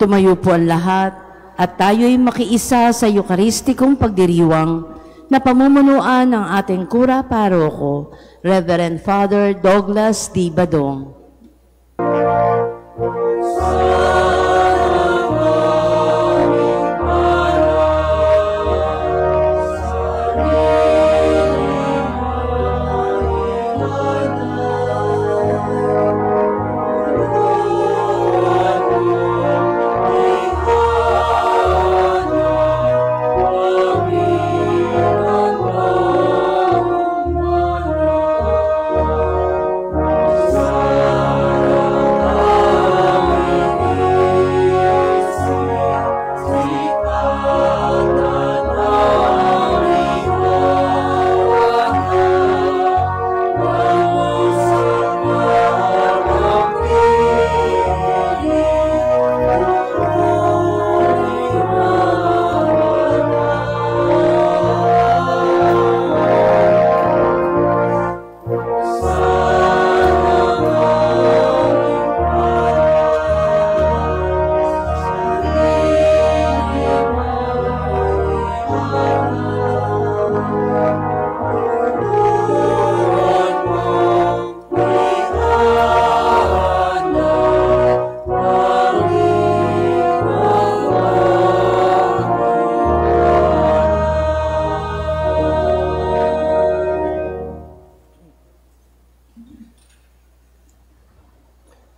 Tumayo po ang lahat at tayo'y makiisa sa Eucharistikong pagdiriwang na pamumunuan ng ating Kura Paroko, Reverend Father Douglas D. Badong.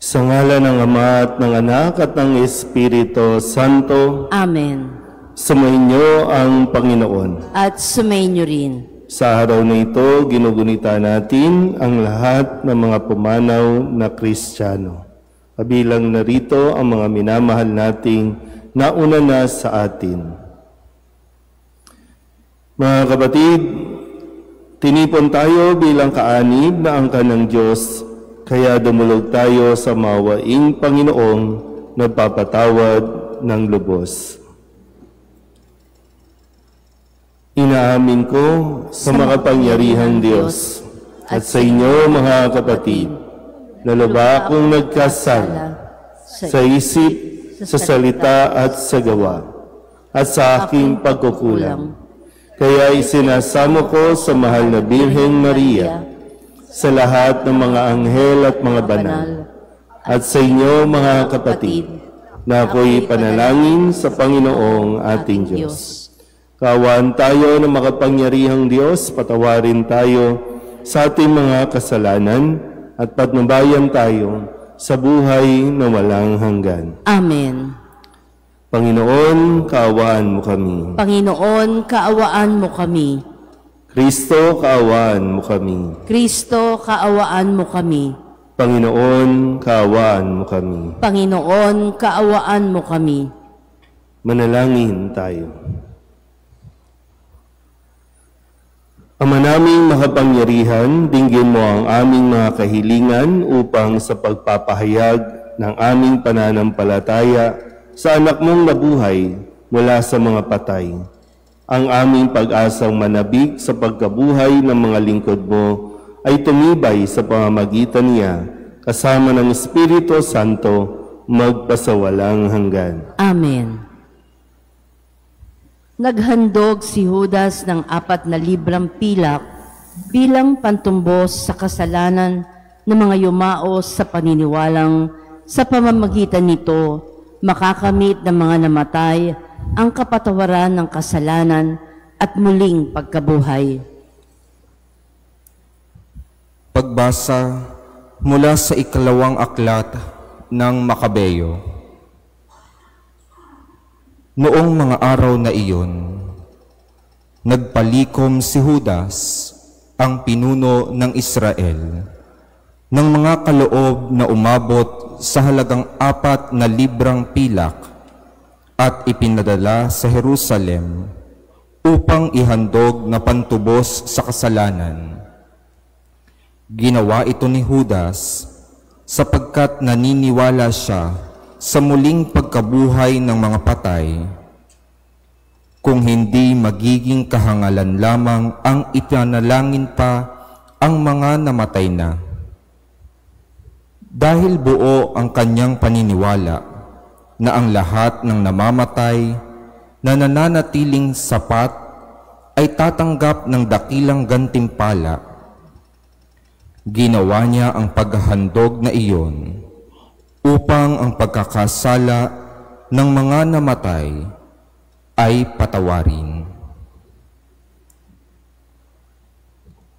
Sa ngalan ng Ama at ng Anak at ng Espiritu Santo. Amen. Sumainyo ang Panginoon. At sumainyo rin. Sa araw na ito, ginugunita natin ang lahat ng mga pumanaw na Kristiyano. Kabilang narito ang mga minamahal nating nauna na sa atin. Mga kapatid, tinipon tayo bilang kaanib na angkan ng Diyos. Kaya dumulog tayo sa mawaing Panginoong nagpapatawad ng lubos. Inaamin ko sa makapangyarihang Diyos at sa inyo mga kapatid, na lubha akong nagkasala sa isip, sa salita at sa gawa, at sa aking pagkukulang. Kaya isinasamo ko sa mahal na Birheng Maria, sa lahat ng mga anghel at mga banal, at sa inyo mga kapatid, na ako'y panalangin sa Panginoong ating Diyos. Kaawaan tayo ng makapangyarihang Diyos, patawarin tayo sa ating mga kasalanan, at patnubayan tayo sa buhay na walang hanggan. Amen. Panginoon, kaawaan mo kami. Panginoon, kaawaan mo kami. Kristo, kaawaan mo kami. Kristo, kaawaan mo kami. Panginoon, kaawaan mo kami. Panginoon, kaawaan mo kami. Manalangin tayo. Ama naming makapangyarihan, dinggin mo ang aming mga kahilingan upang sa pagpapahayag ng aming pananampalataya sa anak mong nabuhay mula sa mga patay, ang aming pag-asang manabik sa pagkabuhay ng mga lingkod mo ay tumibay sa pamamagitan niya kasama ng Espiritu Santo magpasawalang hanggan. Amen. Naghandog si Judas ng 4 na librang pilak bilang pantumbos sa kasalanan ng mga yumaos sa paniniwalang sa pamamagitan nito makakamit ng mga namatay ang kapatawaran ng kasalanan at muling pagkabuhay. Pagbasa mula sa 2 aklat ng Makabeyo. Noong mga araw na iyon, nagpalikom si Judas, ang pinuno ng Israel, ng mga kaloob na umabot sa halagang 4 na librang pilak at ipinadala sa Jerusalem upang ihandog na pantubos sa kasalanan. Ginawa ito ni Judas sapagkat naniniwala siya sa muling pagkabuhay ng mga patay, kung hindi magiging kahangalan lamang ang ipanalangin pa ang mga namatay na. Dahil buo ang kanyang paniniwala, na ang lahat ng namamatay na nananatiling sapat ay tatanggap ng dakilang gantimpala. Ginawa niya ang paghahandog na iyon upang ang pagkakasala ng mga namatay ay patawarin.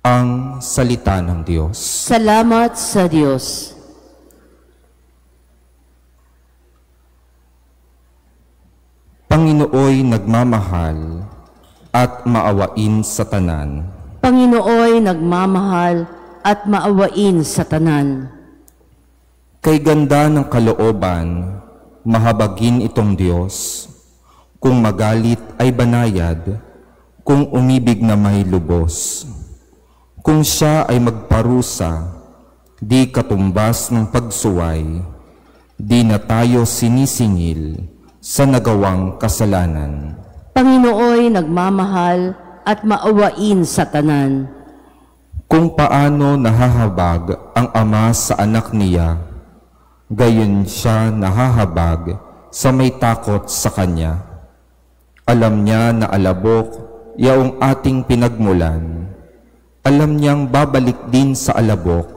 Ang salita ng Diyos. Salamat sa Diyos. Panginooy nagmamahal at maawain sa tanan. Panginooy nagmamahal at maawain sa tanan. Kay ganda ng kalooban, mahabagin itong Diyos. Kung magalit ay banayad, kung umibig na may lubos. Kung siya ay magparusa, di katumbas ng pagsuway, di na tayo sinisingil sa nagawang kasalanan. Panginooy nagmamahal at maawain sa tanan. Kung paano nahahabag ang ama sa anak niya, gayon siya nahahabag sa may takot sa kanya. Alam niya na alabok yaong ating pinagmulan. Alam niyang babalik din sa alabok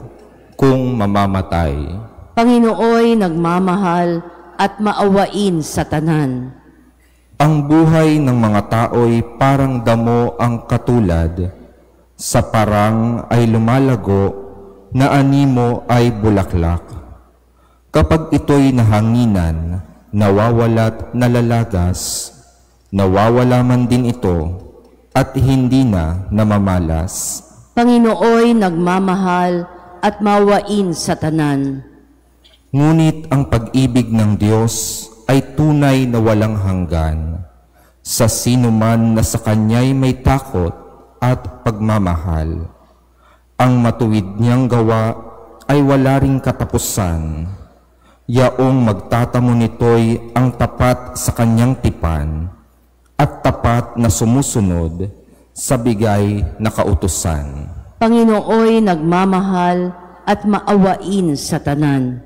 kung mamamatay. Panginooy nagmamahal at maawain sa tanan. Ang buhay ng mga tao'y parang damo ang katulad, sa parang ay lumalago, na animo ay bulaklak. Kapag ito'y nahanginan, nawawala't nalalagas, nawawala man din ito, at hindi na namamalas. Panginooy nagmamahal at maawain sa tanan. Ngunit ang pag-ibig ng Diyos ay tunay na walang hanggan. Sa sino man na sa Kanya'y may takot at pagmamahal. Ang matuwid niyang gawa ay wala ring katapusan. Yaong magtatamo nito'y ang tapat sa Kanyang tipan at tapat na sumusunod sa bigay na kautusan. Panginooy nagmamahal at maawain sa tanan.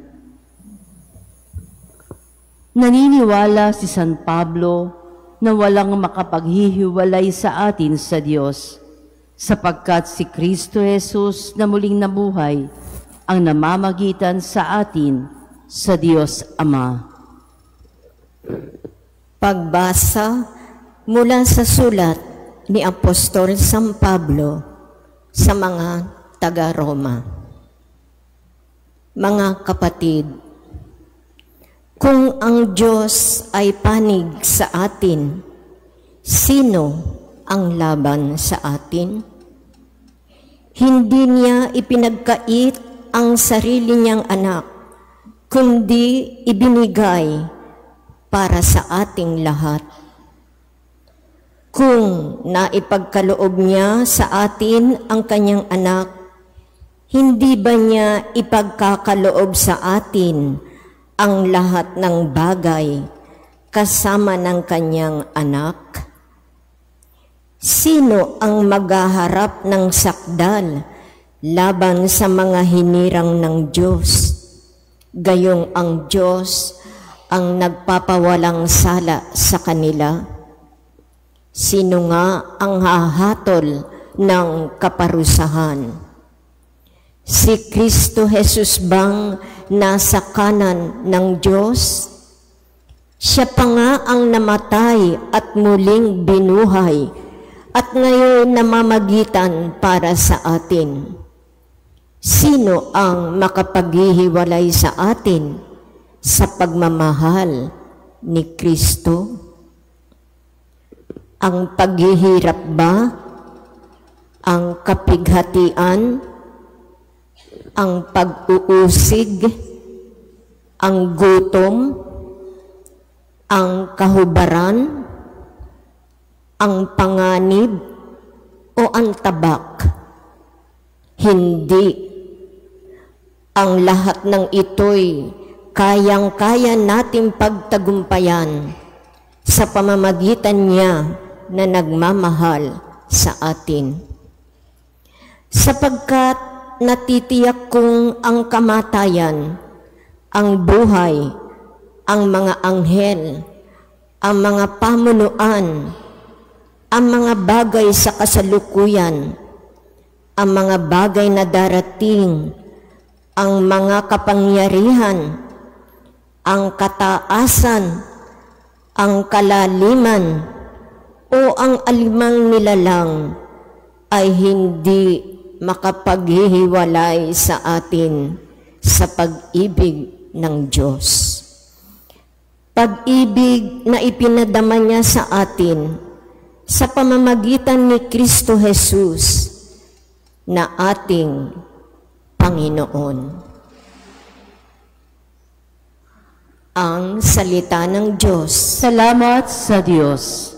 Naniniwala si San Pablo na walang makapaghihiwalay sa atin sa Diyos, sapagkat si Kristo Jesus na muling nabuhay ang namamagitan sa atin sa Diyos Ama. Pagbasa mula sa sulat ni Apostol San Pablo sa mga taga-Roma. Mga kapatid, kung ang Diyos ay panig sa atin, sino ang laban sa atin? Hindi niya ipinagkait ang sarili niyang anak, kundi ibinigay para sa ating lahat. Kung naipagkaloob niya sa atin ang kanyang anak, hindi ba niya ipagkakaloob sa atin ang lahat ng bagay kasama ng kanyang anak? Sino ang maghaharap ng sakdal laban sa mga hinirang ng Diyos? Gayong ang Diyos ang nagpapawalang sala sa kanila. Sino nga ang hahatol ng kaparusahan? Si Kristo Jesus bang nasa kanan ng Diyos? Siya pa nga ang namatay at muling binuhay at ngayon namamagitan para sa atin. Sino ang makapaghihiwalay sa atin sa pagmamahal ni Kristo? Ang paghihirap ba? Ang kapighatian? Ang pag-uusig? Ang gutom? Ang kahubaran? Ang panganib? O ang tabak? Hindi. Ang lahat ng ito'y kayang-kaya nating pagtagumpayan sa pamamagitan niya na nagmamahal sa atin. Sapagkat natitiyak kong ang kamatayan, ang buhay, ang mga anghel, ang mga pamunuan, ang mga bagay sa kasalukuyan, ang mga bagay na darating, ang mga kapangyarihan, ang kataasan, ang kalaliman, o ang alimang nilalang ay hindi makapaghihiwalay sa atin sa pag-ibig ng Diyos. Pag-ibig na ipinadama niya sa atin sa pamamagitan ni Kristo Jesus na ating Panginoon. Ang salita ng Diyos. Salamat sa Diyos.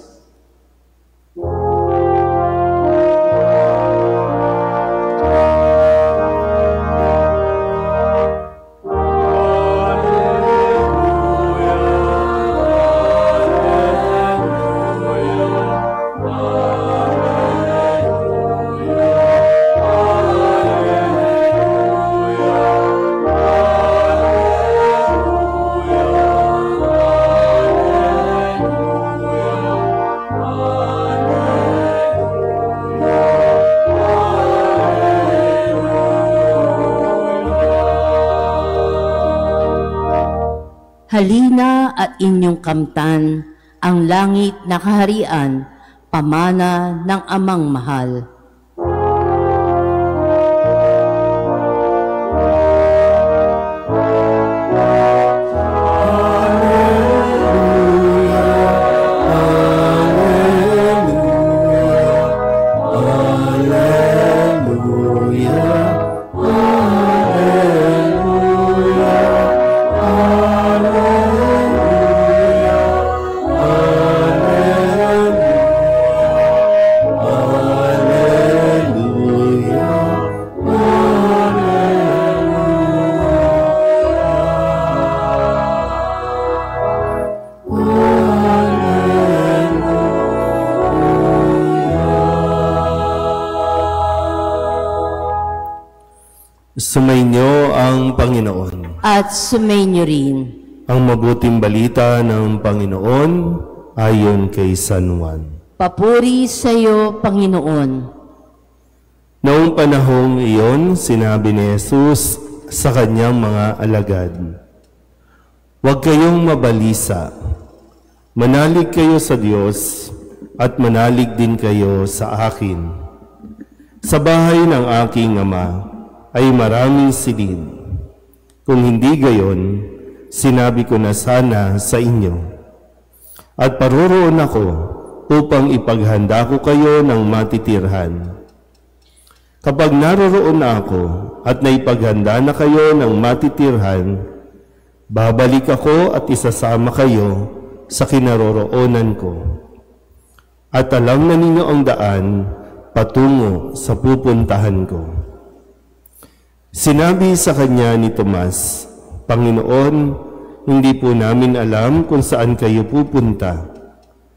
Halina at inyong kamtan ang langit na kaharian, pamana ng Amang mahal. Sumainyo ang Panginoon. At sumainyo rin. Ang mabuting balita ng Panginoon ayon kay San Juan. Papuri sa iyo, Panginoon. Noong panahong iyon, sinabi ni Jesus sa kanyang mga alagad, "Huwag kayong mabalisa. Manalig kayo sa Diyos at manalig din kayo sa akin. Sa bahay ng aking Ama ay maraming silid. Kung hindi gayon, sinabi ko na sana sa inyo. At paroroon ako upang ipaghanda ko kayo ng matitirhan. Kapag naroroon na ako at naipaghanda na kayo ng matitirhan, babalik ako at isasama kayo sa kinaroroonan ko. At alam na ninyo ang daan patungo sa pupuntahan ko." Sinabi sa kanya ni Tomas, "Panginoon, hindi po namin alam kung saan kayo pupunta.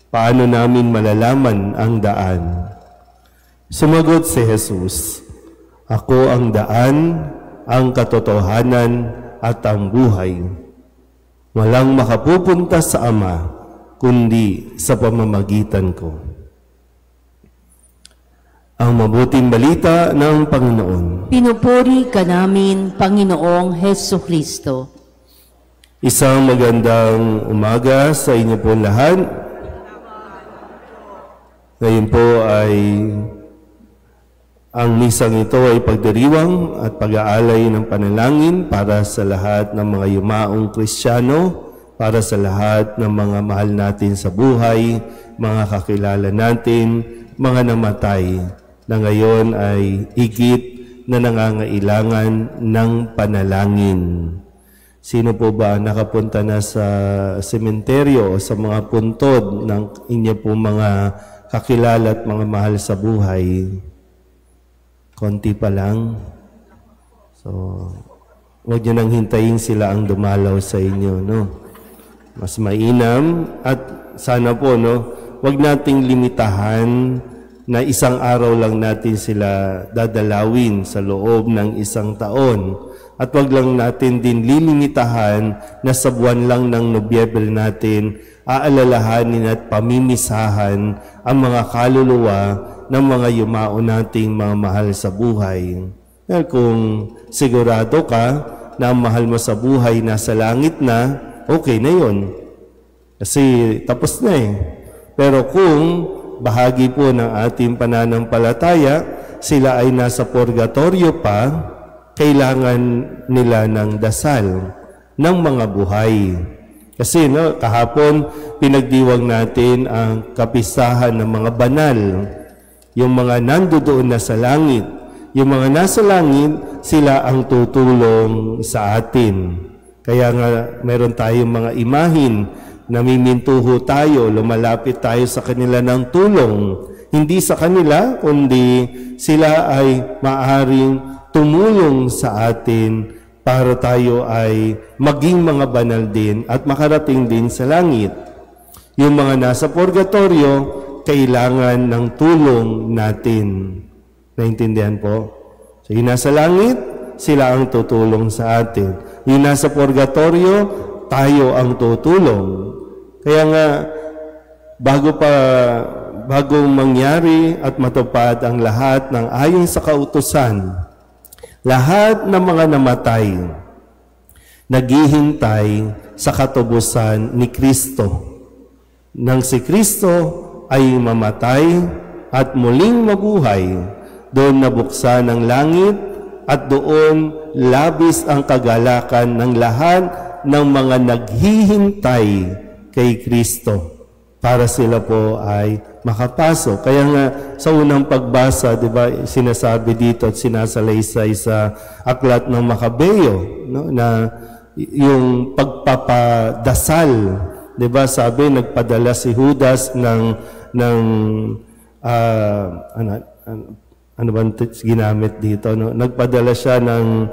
Paano namin malalaman ang daan?" Sumagot si Jesus, "Ako ang daan, ang katotohanan at ang buhay. Walang makapupunta sa Ama kundi sa pamamagitan ko." Ang mabuting balita ng Panginoon. Pinupuri ka namin, Panginoong Hesukristo. Isang magandang umaga sa inyo po lahat. Ngayon po ay ang misang ito ay pagdiriwang at pag-aalay ng panalangin para sa lahat ng mga yumaong Kristiyano, para sa lahat ng mga mahal natin sa buhay, mga kakilala natin, mga namatay, na ngayon ay higit na nangangailangan ng panalangin. Sino po ba nakapunta na sa sementeryo o sa mga puntod ng inyo po mga kakilala at mga mahal sa buhay? Konti pa lang. So, huwag nyo nang hintayin sila ang dumalaw sa inyo, no? Mas mainam at sana po, no, huwag nating limitahan na isang araw lang natin sila dadalawin sa loob ng isang taon. At wag lang natin din lilimitahan na sa buwan lang ng Nobyembre natin aalalahanin at pamimisahan ang mga kaluluwa ng mga yumao nating mga mahal sa buhay. Well, kung sigurado ka na ang mahal mo sa buhay nasa langit na, okay na yun. Kasi tapos na eh. Pero kung bahagi po ng ating pananampalataya, sila ay nasa purgatorio pa, kailangan nila ng dasal ng mga buhay. Kasi kahapon pinagdiwang natin ang kapistahan ng mga banal, yung mga nandoon na sa langit. Yung mga nasa langit, sila ang tutulong sa atin. Kaya nga meron tayong mga imahin, namimintuho tayo, lumalapit tayo sa kanila ng tulong. Hindi sa kanila, kundi sila ay maaaring tumulong sa atin para tayo ay maging mga banal din at makarating din sa langit. Yung mga nasa purgatorio, kailangan ng tulong natin. Naintindihan po? So, yung nasa langit, sila ang tutulong sa atin. Yung nasa purgatorio, tayo ang tutulong. Kaya nga, bago mangyari at matupad ang lahat ng ayon sa kautusan, lahat ng mga namatay, naghihintay sa katubusan ni Kristo. Nang si Kristo ay mamatay at muling mabuhay, doon nabuksan ang langit at doon labis ang kagalakan ng lahat ng mga naghihintay kay Kristo para sila po ay makapasok. Kaya nga sa unang pagbasa, 'di ba, sinasabi dito at sinasalaysay sa aklat ng Makabeo, no, na yung pagpapadasal, 'di ba, sabi nagpadala si Judas ng ano ba ginamit dito, no? Nagpadala siya ng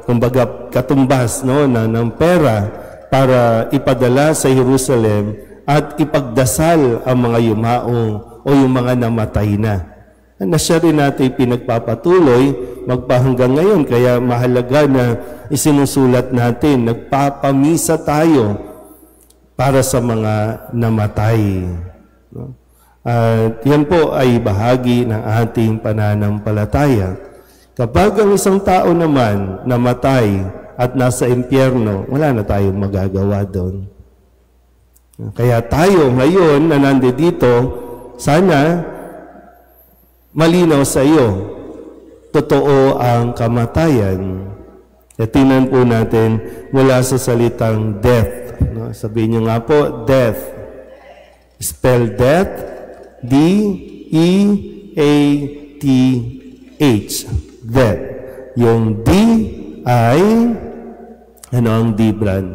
kumbaga katumbas, no, ng pera para ipadala sa Jerusalem at ipagdasal ang mga yumao o yung mga namatay na. Na siya rin natin pinagpapatuloy magpahanggang ngayon. Kaya mahalaga na isinusulat natin, nagpapamisa tayo para sa mga namatay. No? At yan po ay bahagi ng ating pananampalataya. Kapag ang isang tao naman namatay at nasa impyerno, wala na tayong magagawa doon. Kaya tayo ngayon na nandito, sana malinaw sa iyo, totoo ang kamatayan. E tingnan po natin mula sa salitang death. No? Sabihin niyo nga po, death. Spell death, D-E-A-T-H. Death. Yung D ay, ano ang D, Brad?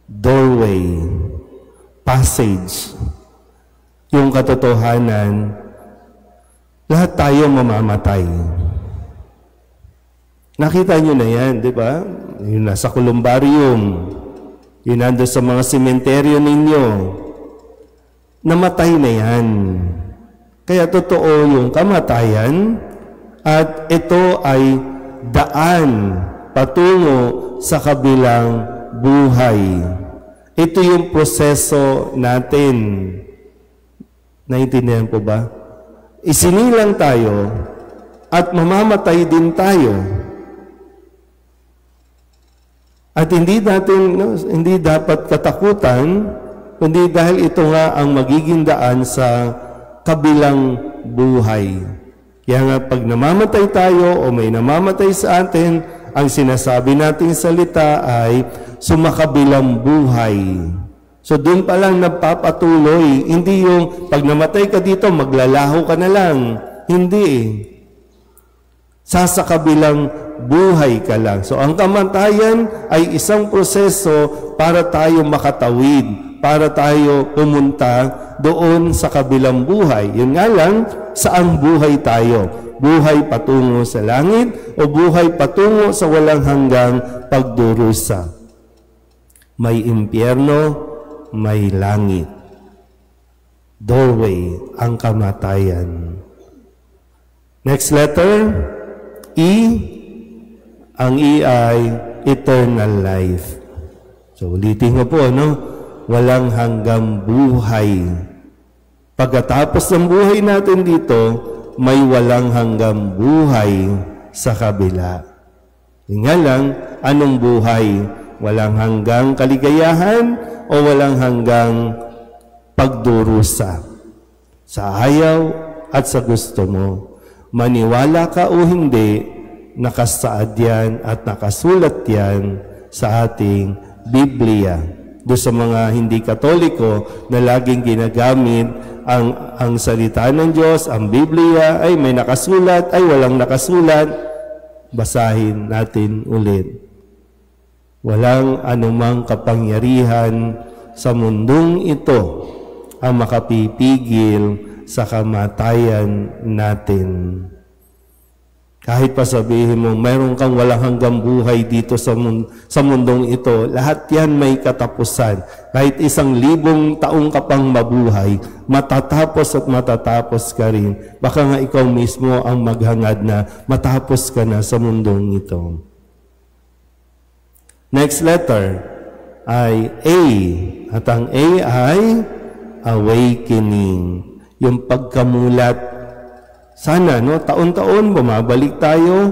Doorway. Passage. Yung katotohanan, lahat tayo mamamatay. Nakita nyo na yan, di ba? Yung nasa columbarium, yung nando sa mga sementeryo ninyo, namatay na yan. Kaya totoo yung kamatayan at ito ay daan patungo sa kabilang buhay. Ito yung proseso natin. Naintindihan po ba? Isinilang tayo at mamamatay din tayo. At hindi dapat katakutan, kundi dahil ito nga ang magiging daan sa kabilang buhay. Kaya nga pag namamatay tayo o may namamatay sa atin, ang sinasabi nating salita ay sumakabilang buhay. So doon pa lang nagpapatuloy. Hindi yung pag namatay ka dito, maglalaho ka na lang. Hindi. Sasakabilang buhay ka lang. So ang kamatayan ay isang proseso para tayo makatawid, para tayo pumunta doon sa kabilang buhay. Yun nga lang, saang buhay tayo? Buhay patungo sa langit o buhay patungo sa walang hanggang pagdurusa? May impyerno, may langit. Doorway, ang kamatayan. Next letter, E. ang iay eternal life. So ulitin ko po, no? Walang hanggang buhay. Pagkatapos ng buhay natin dito, may walang hanggang buhay sa kabila. Nga lang, anong buhay? Walang hanggang kaligayahan o walang hanggang pagdurusa? Sa ayaw at sa gusto mo. Maniwala ka o hindi, nakasaad yan at nakasulat yan sa ating Biblia. Doon sa mga hindi Katoliko na laging ginagamit ang salita ng Diyos, ang Biblia, ay may nakasulat, ay walang nakasulat, basahin natin ulit. Walang anumang kapangyarihan sa mundong ito ang makapipigil sa kamatayan natin. Kahit pa sabihin mo, mayroon kang walang hanggang buhay dito sa mundong ito, lahat yan may katapusan. Kahit 1,000 taong ka pang mabuhay, matatapos at matatapos ka rin. Baka nga ikaw mismo ang maghangad na matapos ka na sa mundong ito. Next letter ay A. At ang A ay awakening. Yung pagkamulat. Sana, no, taon-taon, bumabalik tayo,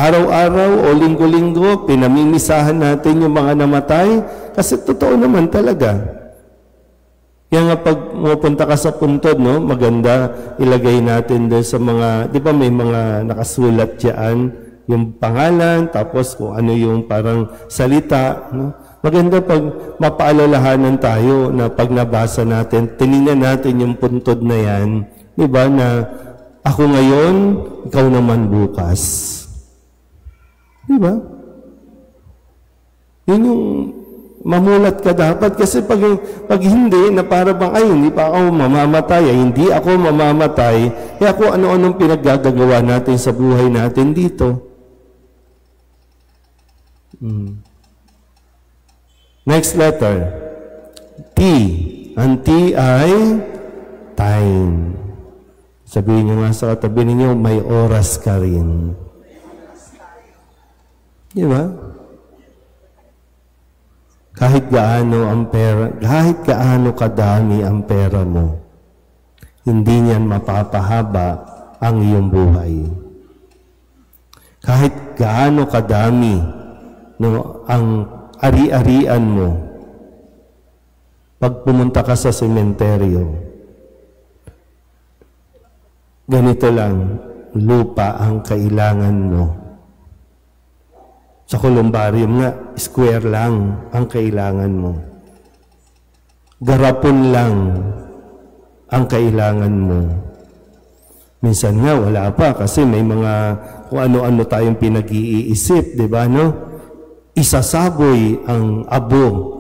araw-araw o linggo-linggo, pinamimisahan natin yung mga namatay, kasi totoo naman talaga. Kaya nga pag pupunta ka sa puntod, no, maganda ilagay natin doon sa mga, di ba may mga nakasulat diyan, yung pangalan, tapos kung ano yung parang salita, no? Maganda pag mapaalalahanan tayo na pag nabasa natin, tinignan natin yung puntod na yan, di ba, na ako ngayon, ikaw naman bukas. Di ba? Yun yung mamulat ka dapat. Kasi pag hindi, na para bang, ay, hindi pa ako mamamatay, ay, hindi ako mamamatay, kaya ako ano-anong pinaggagawa natin sa buhay natin dito. Next letter. T. Ang T ay time. Sabihin niyo nga sa katabi ninyo, may oras ka rin. Di ba? Kahit gaano ang pera, kahit gaano kadami ang pera mo, hindi niyan mapapahaba ang iyong buhay. Kahit gaano kadami, no, ang ari-arian mo, pag pumunta ka sa sementeryo, ganito lang, lupa ang kailangan mo. Sa columbarium nga, square lang ang kailangan mo. Garapon lang ang kailangan mo. Minsan nga, wala pa kasi may mga kung ano-ano tayong pinag-iisip, di ba, no? Isasaboy ang abo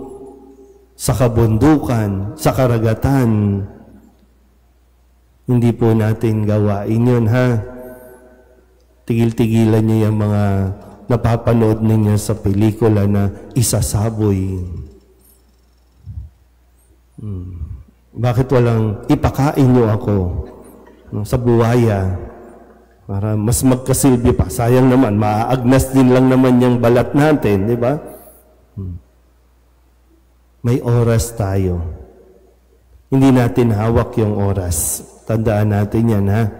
sa kabundukan, sa karagatan. Hindi po natin gawain yun, ha? Tigil-tigilan niyo yung mga napapanood ninyo sa pelikula na isasaboy. Bakit walang ipakain niyo ako sa buwaya para mas magkasilbi pa? Sayang naman, maaagnas din lang naman yung balat natin, di ba? May oras tayo. Hindi natin hawak yung oras. Tandaan natin yan, ha?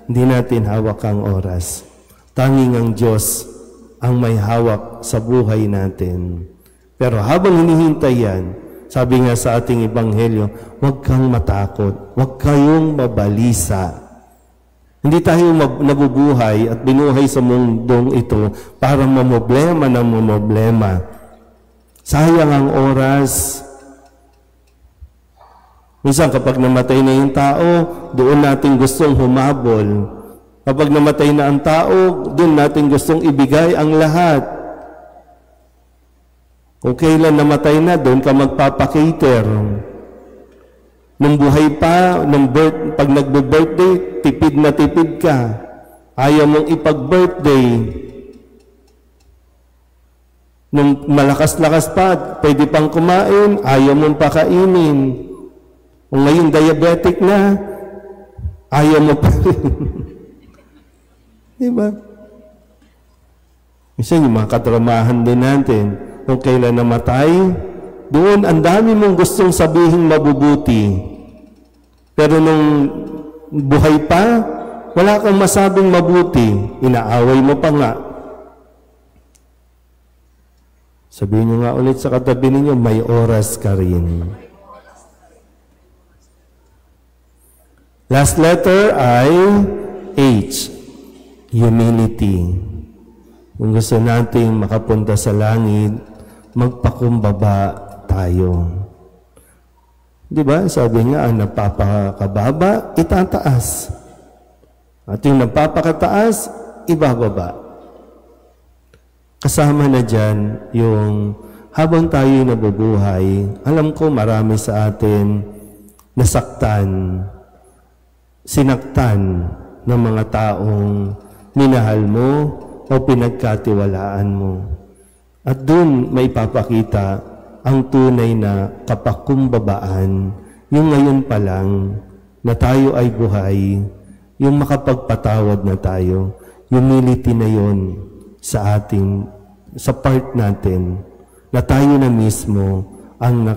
Hindi natin hawak ang oras. Tanging ang Diyos ang may hawak sa buhay natin. Pero habang hinihintay yan, sabi nga sa ating ebanghelyo, huwag kang matakot, huwag kayong mabalisa. Hindi tayo nabubuhay at binuhay sa mundong ito para mamoblema ng mamoblema. Sayang ang oras. Minsan kapag namatay na yung tao, doon natin gustong humabol. Kapag namatay na ang tao, doon natin gustong ibigay ang lahat. Kung kailan namatay na, doon ka magpapakater. Nung buhay pa, pag nagbe-birthday, tipid na tipid ka. Ayaw mong ipag-birthday. Nung malakas-lakas pa, pwede pang kumain, ayaw mong pakainin. Kung ngayon diabetic na, ayaw mo pa rin. Diba? Minsan yung mga kadramahan din natin, kung kailan namatay, doon ang dami mong gustong sabihin mabubuti. Pero nung buhay pa, wala kang masabing mabuti, inaaway mo pa nga. Sabihin nyo nga ulit sa katabi ninyo, may oras ka rin. Last letter ay H, humility. Kung gusto nating makapunta sa langit, magpakumbaba tayo. Di ba? Sabi nga, ang napapakababa, itataas. At yung napapakataas, ibababa. Kasama na dyan yung habang tayo nabubuhay, alam ko marami sa atin nasaktan, sinaktan ng mga taong minahal mo o pinagkatiwalaan mo. At dun may papakita ang tunay na kapakumbabaan, yung ngayon pa lang na tayo ay buhay, yung makapagpatawad na tayo, humility na yon sa part natin, na tayo na mismo ang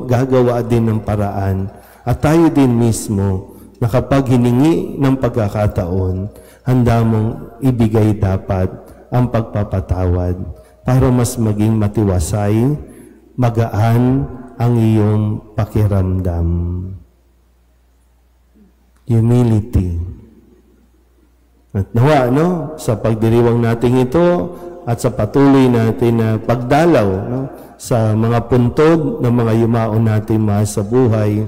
gagawa din ng paraan, at tayo din mismo na kapag hiningi ng pagkakataon, handa mong ibigay dapat ang pagpapatawad para mas maging matiwasay, magaan ang iyong pakiramdam. Humility. At nawa, sa pagdiriwang natin ito at sa patuloy natin na pagdalaw sa mga puntod ng mga yumao natin mahal sa buhay,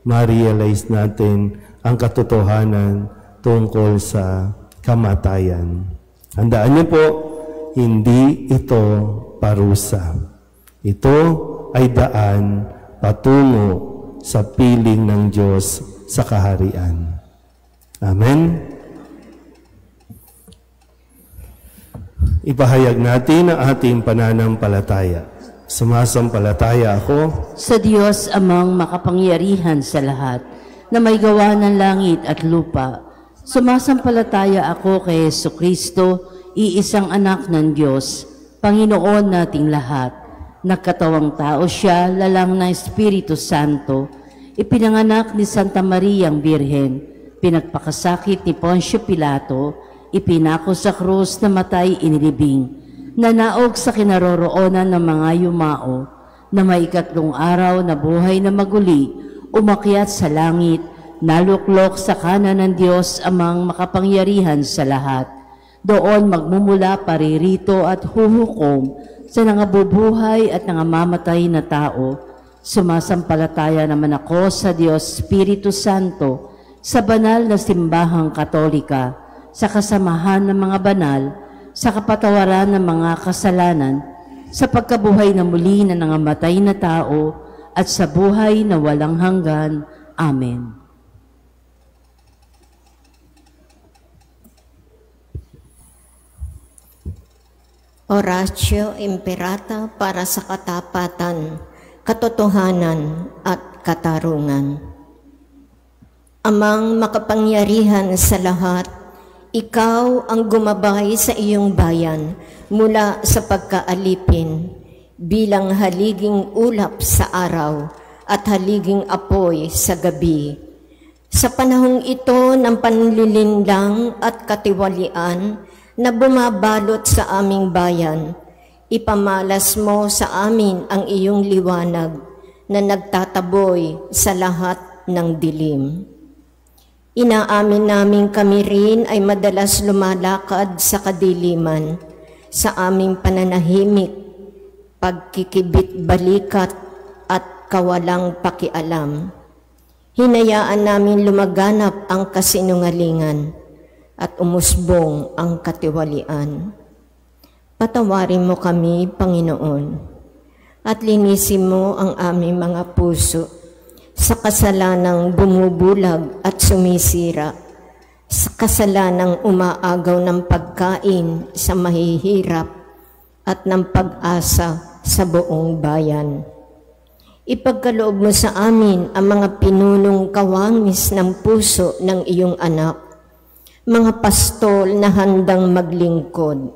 ma-realize natin ang katotohanan tungkol sa kamatayan. Handaan niyo po, hindi ito parusa. Ito ay daan patungo sa piling ng Diyos sa kaharian. Amen? Ipahayag natin ang ating pananampalataya. Sumasampalataya ako sa Diyos amang makapangyarihan sa lahat, na may gawa ng langit at lupa. Sumasampalataya ako kay Jesucristo, iisang anak ng Diyos, Panginoon nating lahat. Nagkatawang tao siya, lalang ng Espiritu Santo, ipinanganak ni Santa Mariang Birhen, pinagpakasakit ni Poncio Pilato, ipinako sa krus, namatay, inilibing, nanaog sa kinaroroonan ng mga yumao, na may ikatlong araw na buhay na maguli, umakyat sa langit, naluklok sa kanan ng Diyos amang makapangyarihan sa lahat. Doon magmumula paririto at huhukom sa nangabubuhay at nangamamatay na tao. Sumasampalataya naman ako sa Diyos Espiritu Santo, sa banal na simbahang Katolika, sa kasamahan ng mga banal, sa kapatawaran ng mga kasalanan, sa pagkabuhay na muli na nangamatay na tao, at sa buhay na walang hanggan. Amen. Oratio Imperata para sa katapatan, katotohanan at katarungan. Amang makapangyarihan sa lahat, ikaw ang gumabay sa iyong bayan mula sa pagkaalipin bilang haliging ulap sa araw at haliging apoy sa gabi. Sa panahong ito ng panlilinlang at katiwalian na bumabalot sa aming bayan, ipamalas mo sa amin ang iyong liwanag na nagtataboy sa lahat ng dilim. Inaamin namin kami rin ay madalas lumalakad sa kadiliman, sa aming pananahimik, pagkikibit-balikat at kawalang pakialam. Hinayaan namin lumaganap ang kasinungalingan at umusbong ang katiwalian. Patawarin mo kami, Panginoon, at linisin mo ang aming mga puso sa kasalanang bumubulag at sumisira, sa kasalanang umaagaw ng pagkain sa mahihirap at ng pag-asa sa buong bayan. Ipagkaloob mo sa amin ang mga pinunong kawangis ng puso ng iyong anak, mga pastol na handang maglingkod,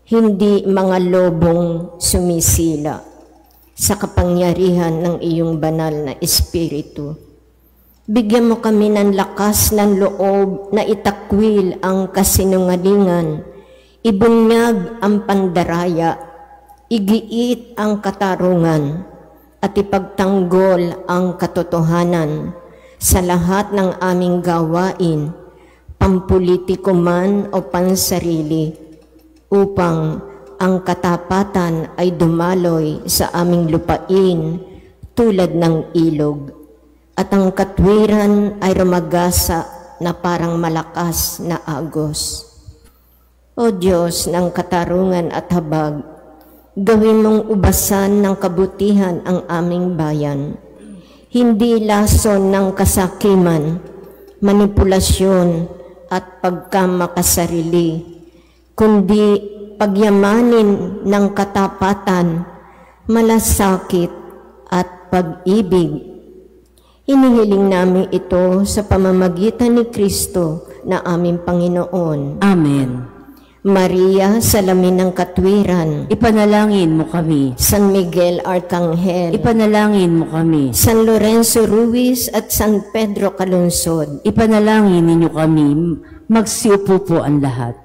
hindi mga lobong sumisila sa kapangyarihan ng iyong banal na Espiritu. Bigyan mo kami ng lakas ng loob na itakwil ang kasinungalingan, ibunyag ang pandaraya, igiit ang katarungan, at ipagtanggol ang katotohanan sa lahat ng aming gawain, pampolitiko man o pansarili, upang ang katapatan ay dumaloy sa aming lupain tulad ng ilog, at ang katwiran ay rumagasa na parang malakas na agos. O Diyos ng katarungan at habag, gawin mong ubasan ng kabutihan ang aming bayan, hindi lason ng kasakiman, manipulasyon at pagkamakasarili, kundi pagyamanin ng katapatan, malasakit at pag-ibig. Hinihiling namin ito sa pamamagitan ni Kristo na aming Panginoon. Amen. Maria, salamin ng katwiran. Ipanalangin mo kami. San Miguel Arcangel. Ipanalangin mo kami. San Lorenzo Ruiz at San Pedro Calunsod. Ipanalangin ninyo kami. Magsiupo po ang lahat.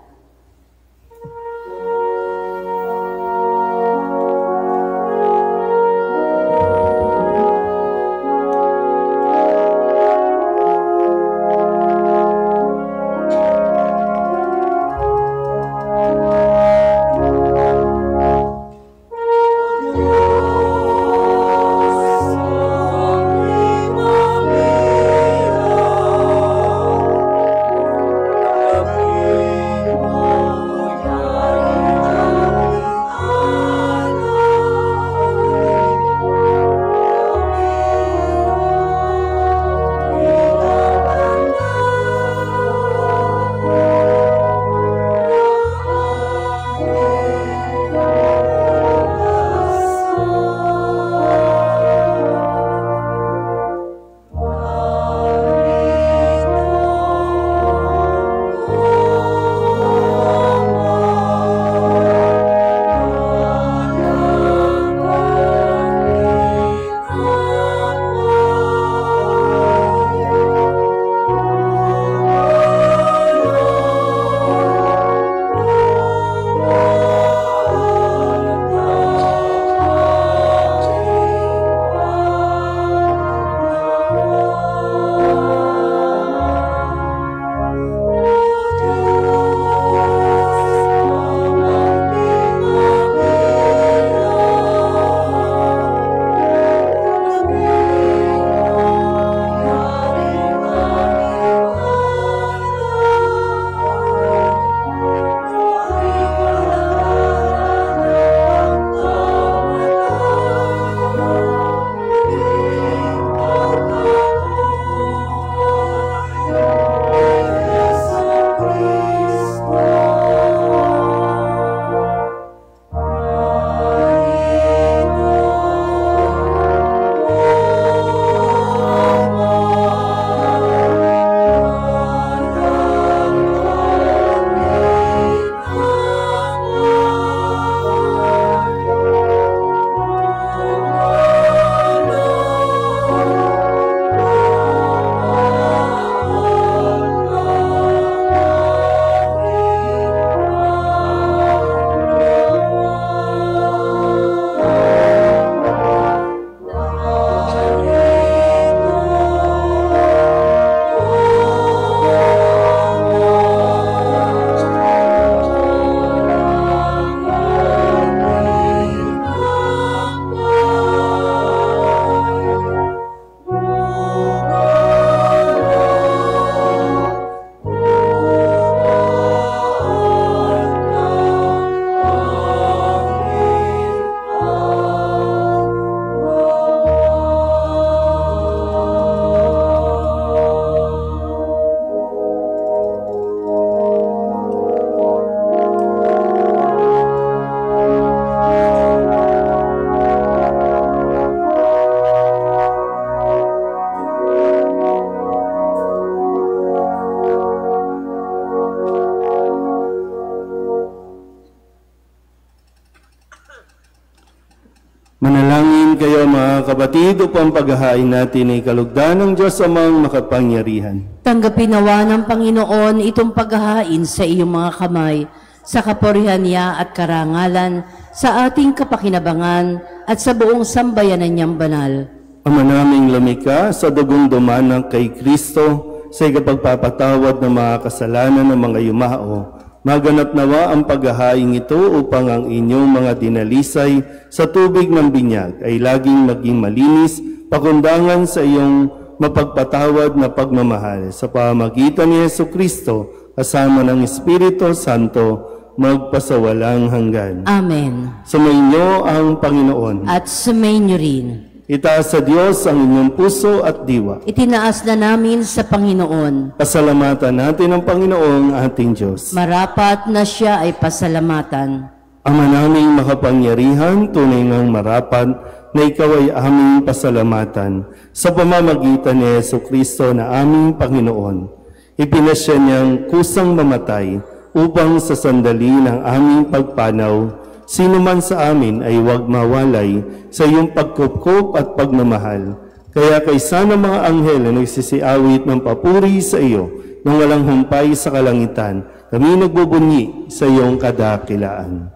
kayo mga kapatid upang paghahain natin ay kalugdan ng Diyos amang makapangyarihan. Tanggapin nawa ng Panginoon itong paghahain sa iyong mga kamay, sa kapurihan niya at karangalan, sa ating kapakinabangan at sa buong sambayanan niyang banal. Ama naming lumikha, sa dugong dumanang kay Kristo, sa ikapagpapatawad ng mga kasalanan ng mga yumao, maganap nawa ang paghahaing ito upang ang inyong mga dinalisay sa tubig ng binyag ay laging maging malinis, pakundangan sa iyong mapagpatawad na pagmamahal sa pamamagitan ni Jesucristo kasama ng Espiritu Santo magpasawalang hanggan. Amen. Sumainyo ang Panginoon. At sumainyo rin. Itaas sa Diyos ang inyong puso at diwa. Itinaas na namin sa Panginoon. Pasalamatan natin ang Panginoong ating Diyos. Marapat na siya ay pasalamatan. Ama naming makapangyarihan, tunay ngang marapat na ikaw ay aming pasalamatan sa pamamagitan ni Jesucristo na aming Panginoon. Ipinasya niyang kusang mamatay upang sa sandali ng aming pagpanaw, sino man sa amin ay huwag mawalay sa iyong pagkupkup at pagmamahal. Kaya kaysa ng mga anghel na nagsisiawit ng papuri sa iyo nang walang humpay sa kalangitan, kami nagbubunyi sa iyong kadakilaan.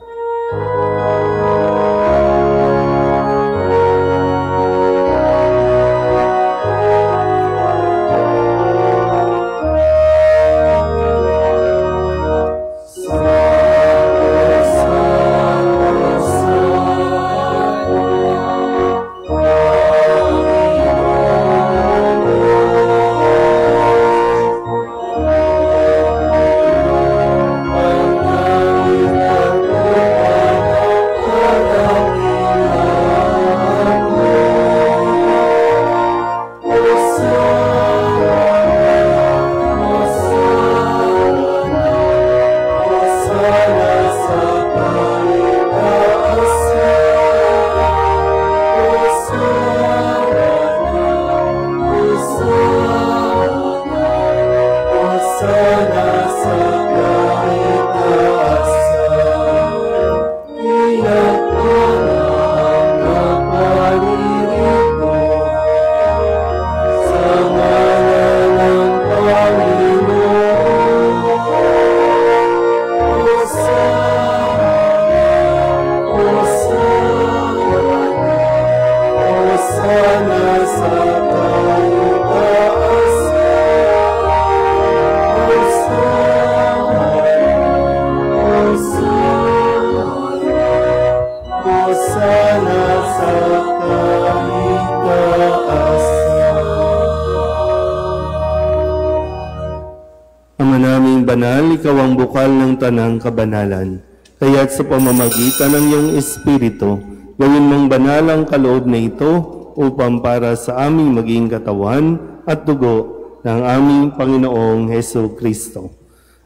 Banal, ikaw ang bukal ng tanang kabanalan. Kaya't sa pamamagitan ng iyong Espiritu, gawin mong banal ang kaloob na ito upang para sa aming maging katawan at dugo ng aming Panginoong Heso Kristo.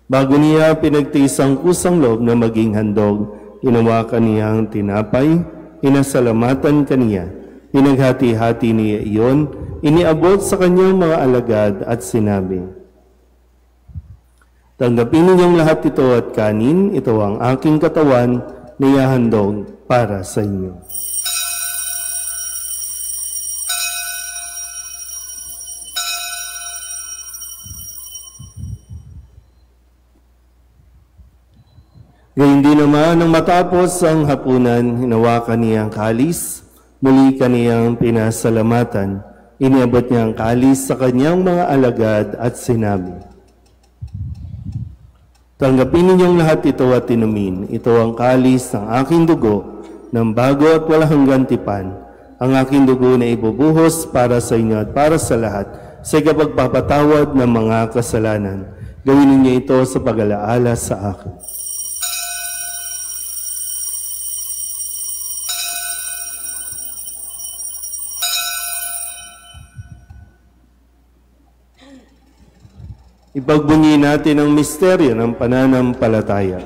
Bago niya pinagtiis ang kusang loob na maging handog, inawakan niya ang tinapay, inasalamatan kaniya, pinaghati-hati niya iyon, iniabot sa kanyang mga alagad at sinabi, tanggapin ninyong lahat ito at kanin, ito ang aking katawan na ihahandog para sa inyo. Gayun din naman, nang matapos ang hapunan, hinawakan niya ang kalis, muli kaniyang pinasalamatan, iniabot niya ang kalis sa kanyang mga alagad at sinabi, tanggapin ninyong lahat ito at inumin. Ito ang kalis ng aking dugo, ng bago at walang tipan. Ang aking dugo na ibubuhos para sa inyo at para sa lahat, sa ikapagpapatawad ng mga kasalanan. Gawin ninyo ito sa pag-alaala sa akin. Ipagbunyi natin ang misteryo ng pananampalataya.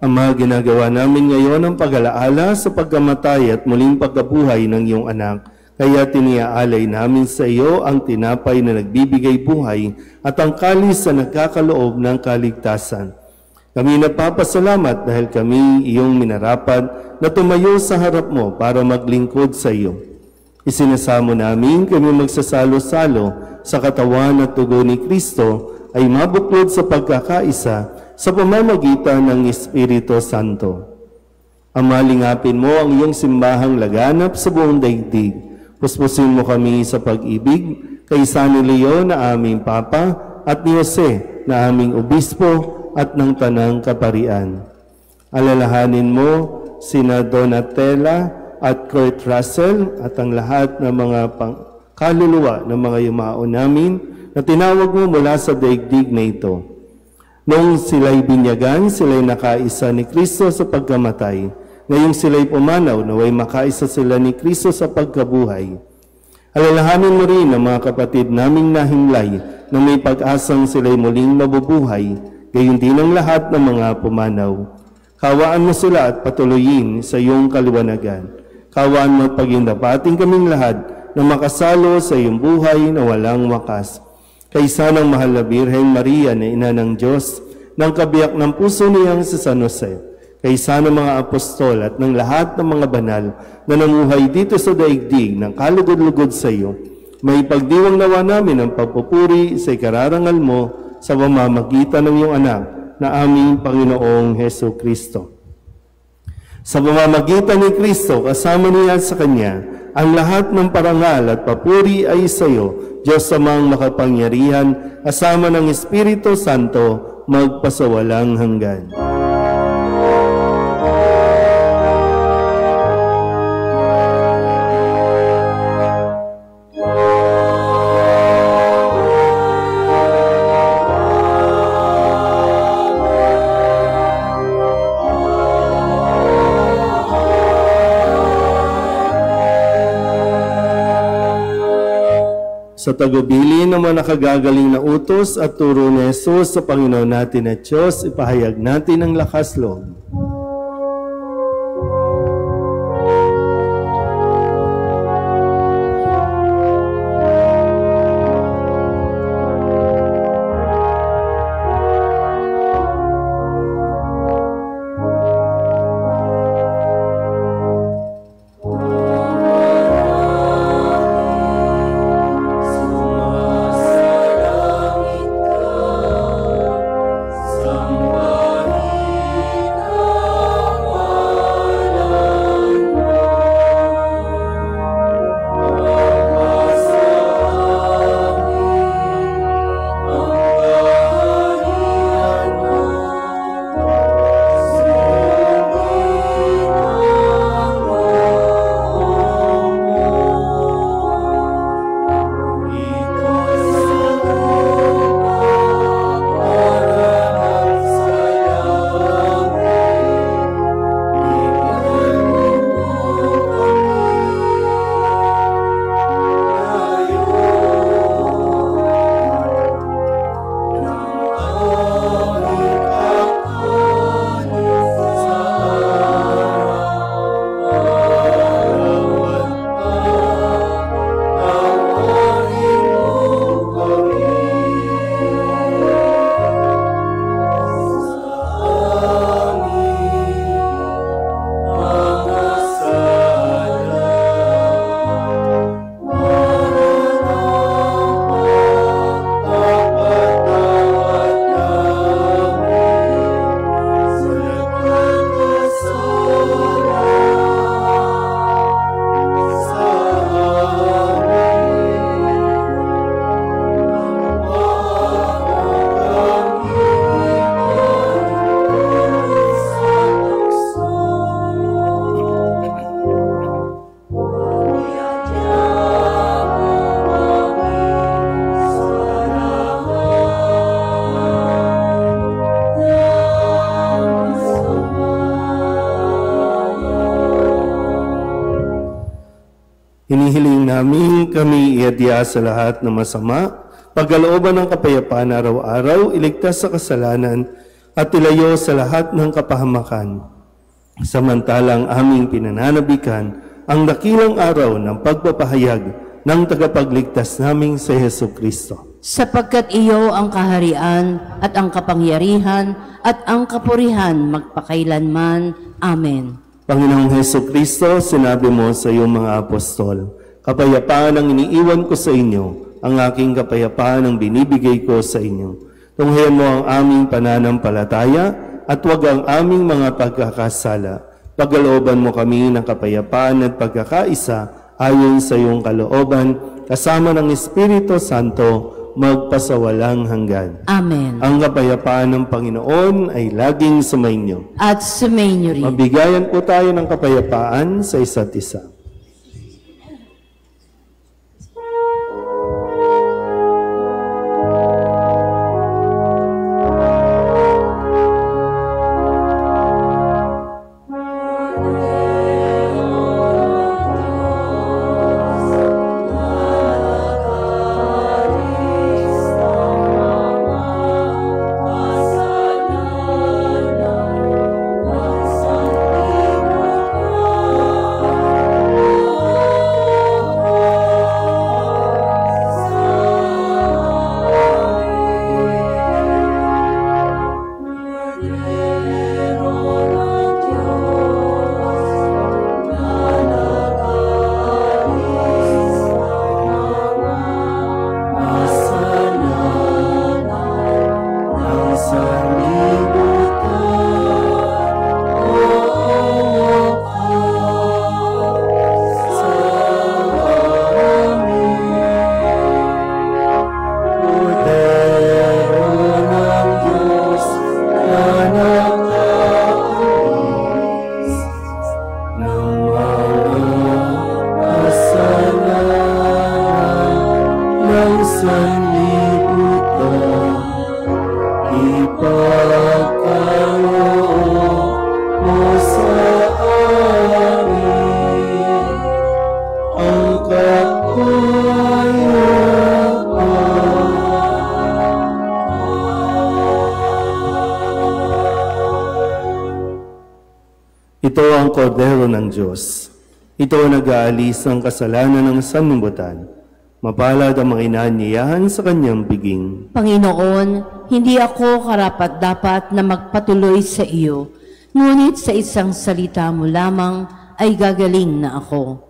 Ama, ginagawa namin ngayon ang pag-alaala sa pagkamatay at muling pagkabuhay ng iyong anak. Kaya tiniaalay namin sa iyo ang tinapay na nagbibigay buhay at ang kalis na nagkakaloob ng kaligtasan. Kami nagpapasalamat dahil kami iyong minarapat na tumayo sa harap mo para maglingkod sa iyo. Isinasamo namin kami magsasalo-salo sa katawan at dugo ni Kristo ay mabuklod sa pagkakaisa sa pamamagitan ng Espiritu Santo. Ama, lingapin mo ang iyong simbahang laganap sa buong daigdig. Puspusin mo kami sa pag-ibig kay San Leo na aming Papa at ni Jose na aming Obispo at ng Tanang Kaparian. Alalahanin mo sina Donatella at Kurt Russell at ang lahat ng mga kaluluwa ng mga yumao namin na tinawag mo mula sa daigdig na ito. Noong sila'y binyagan, sila'y nakaisa ni Kristo sa pagkamatay. Ngayong sila'y pumanaw, naway makaisa sila ni Kristo sa pagkabuhay. Alalahanin mo rin ang mga kapatid naming nahimlay na may pag-asang sila'y muling mabubuhay, gayon din ang lahat ng mga pumanaw. Kawaan mo sila at patuloyin sa iyong kaliwanagan. Kawaan mo at pagindapating kaming lahat na makasalo sa iyong buhay na walang wakas. Kaysa ng mahal na Birheng Maria na ina ng Diyos, ng kabiyak ng puso niyang si San Jose, kaysa ng mga apostol at ng lahat ng mga banal na namuhay dito sa daigdig ng kalugod-lugod sa iyo, may pagdiwang nawa namin ang pagpupuri sa ikararangal mo sa pamamagitan ng iyong anak na aming Panginoong Heso Kristo. Sa pamamagitan ni Kristo, kasama niya sa Kanya, ang lahat ng parangal at papuri ay sa iyo, Diyos amang makapangyarihan, kasama ng Espiritu Santo, magpasawalang hanggan. Sa tagubilin ng mga nakagagaling na utos at turo ni Jesus sa Panginoon natin at Diyos, ipahayag natin ang lakas loob. Hinihiling namin kami iadya sa lahat ng masama, pagkalooban ng kapayapaan araw-araw, iligtas sa kasalanan, at ilayo sa lahat ng kapahamakan. Samantalang aming pinananabikan ang dakilang araw ng pagpapahayag ng tagapagligtas naming si Hesu Kristo. Sapagkat iyo ang kaharian at ang kapangyarihan at ang kapurihan magpakailanman. Amen. Panginoong Hesu Kristo, sinabi mo sa iyong mga apostol, kapayapaan ang iniiwan ko sa inyo, ang aking kapayapaan ang binibigay ko sa inyo. Tunghayan mo ang aming pananampalataya at huwag ang aming mga pagkakasala. Pagkalooban mo kami ng kapayapaan at pagkakaisa ayon sa iyong kalooban, kasama ng Espiritu Santo, magpasawalang hanggan. Amen. Ang kapayapaan ng Panginoon ay laging sumainyo. At sumainyo rin. Mabigayan po tayo ng kapayapaan sa isa't isa. Ito ang kordero ng Diyos. Ito ang nag-aalis ng kasalanan ng sanlibutan. Mapalad ang mga inaanyayahan sa kanyang biging. Panginoon, hindi ako karapat-dapat na magpatuloy sa iyo, ngunit sa isang salita mo lamang ay gagaling na ako.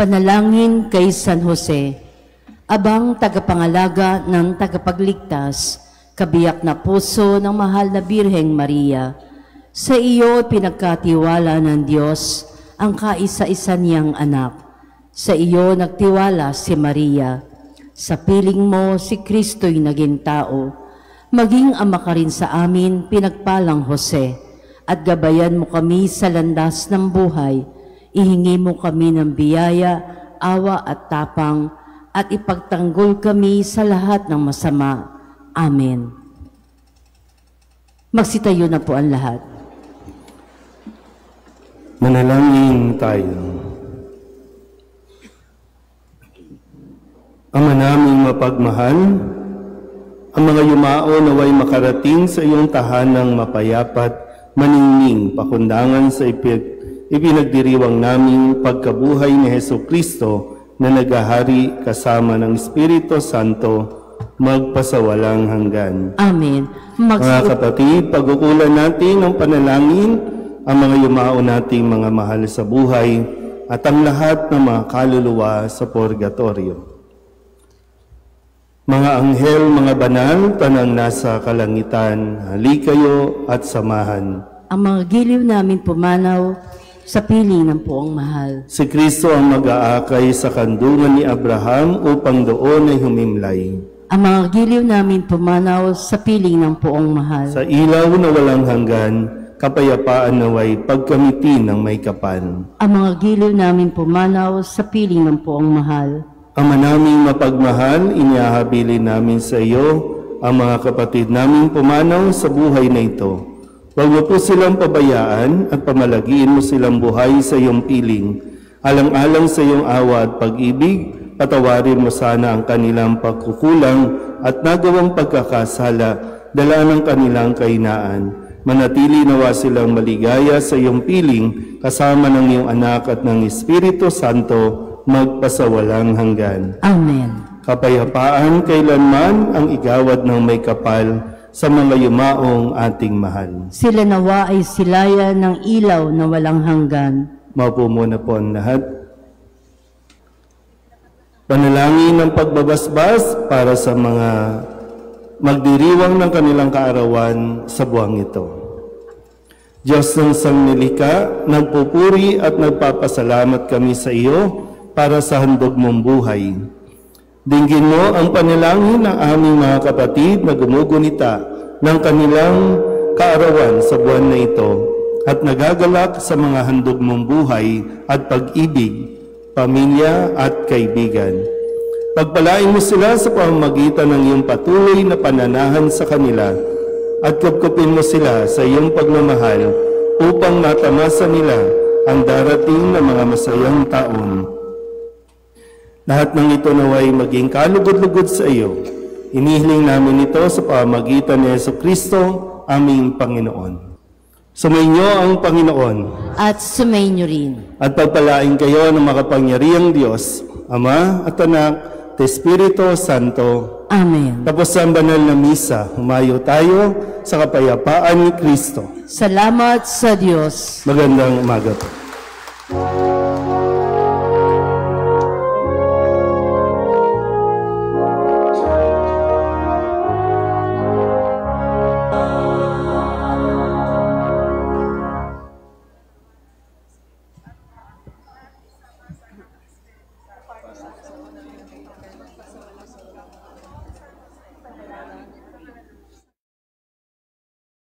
Panalangin kay San Jose, abang tagapangalaga ng tagapagligtas, kabiyak na puso ng mahal na Birheng Maria. Sa iyo pinagkatiwala ng Diyos ang kaisa-isa niyang anak. Sa iyo nagtiwala si Maria. Sa piling mo si Kristo'y naging tao. Maging ama ka rin sa amin, pinagpalang Jose, at gabayan mo kami sa landas ng buhay. Ihingi mo kami ng biyaya, awa at tapang, at ipagtanggol kami sa lahat ng masama. Amen. Magsitayo na po ang lahat. Manalangin tayo. Ama naming mapagmahal, ang mga yumao naway makarating sa iyong tahanang mapayapat, maningning, pakundangan sa ipinagdiriwang naming pagkabuhay ni Hesu Kristo na naghahari kasama ng Espiritu Santo, magpasawalang hanggan. Amen. Mga kapatid, pag-ukulan natin ng panalangin ang mga yumao nating mga mahal sa buhay at ang lahat ng mga kaluluwa sa purgatorio. Mga anghel, mga banal, tanang nasa kalangitan, hali kayo at samahan. Ang mga giliw namin pumanaw sa piling ng Poong Mahal. Si Kristo ang mag-aakay sa kandungan ni Abraham upang doon ay humimlay. Ang mga giliw namin pumanaw sa piling ng Poong Mahal. Sa ilaw na walang hanggan, kapayapaan naway pagkamiti ng may kapal. Ang mga giliw namin pumanaw sa piling ng Poong Mahal. Ama naming mapagmahal, inihahabilin namin sa iyo ang mga kapatid naming pumanaw sa buhay na ito. Huwag mo po silang pabayaan at pamalagiin mo silang buhay sa iyong piling. Alang-alang sa iyong awa at pag-ibig, patawarin mo sana ang kanilang pagkukulang at nagawang pagkakasala, dala ng kanilang kahinaan. Manatili nawa silang maligaya sa iyong piling, kasama ng iyong anak at ng Espiritu Santo, magpasawalang hanggan. Amen. Kapayapaan kailanman ang igawad ng may kapal sa mga yumaong ating mahal. Sila nawa ay silaya ng ilaw na walang hanggan. Maupo muna po ang lahat. Panalangin ng pagbabasbas para sa mga magdiriwang ng kanilang kaarawan sa buwang ito. Diyos ng sanglilika, nagpupuri at nagpapasalamat kami sa iyo para sa handog mong buhay. Dinggin mo ang panalangin ng aming mga kapatid na gumugunita ng kanilang kaarawan sa buwan na ito at nagagalak sa mga handog mong buhay at pag-ibig, pamilya at kaibigan. Pagpalain mo sila sa pamamagitan ng iyong patuloy na pananahan sa kanila at kupkupin mo sila sa iyong pagmamahal upang matamasa nila ang darating na mga masayang taon. Lahat ng ito naway maging kalugod-lugod sa iyo. Inihiling namin ito sa pamamagitan ni Jesucristo, aming Panginoon. Sumainyo ang Panginoon. At sumainyo rin. At pagpalain kayo ng makapangyarihang Diyos, Ama at Anak, at Espiritu Santo. Amen. Tapos ang banal na misa, humayo tayo sa kapayapaan ni Kristo. Salamat sa Diyos. Magandang umaga po.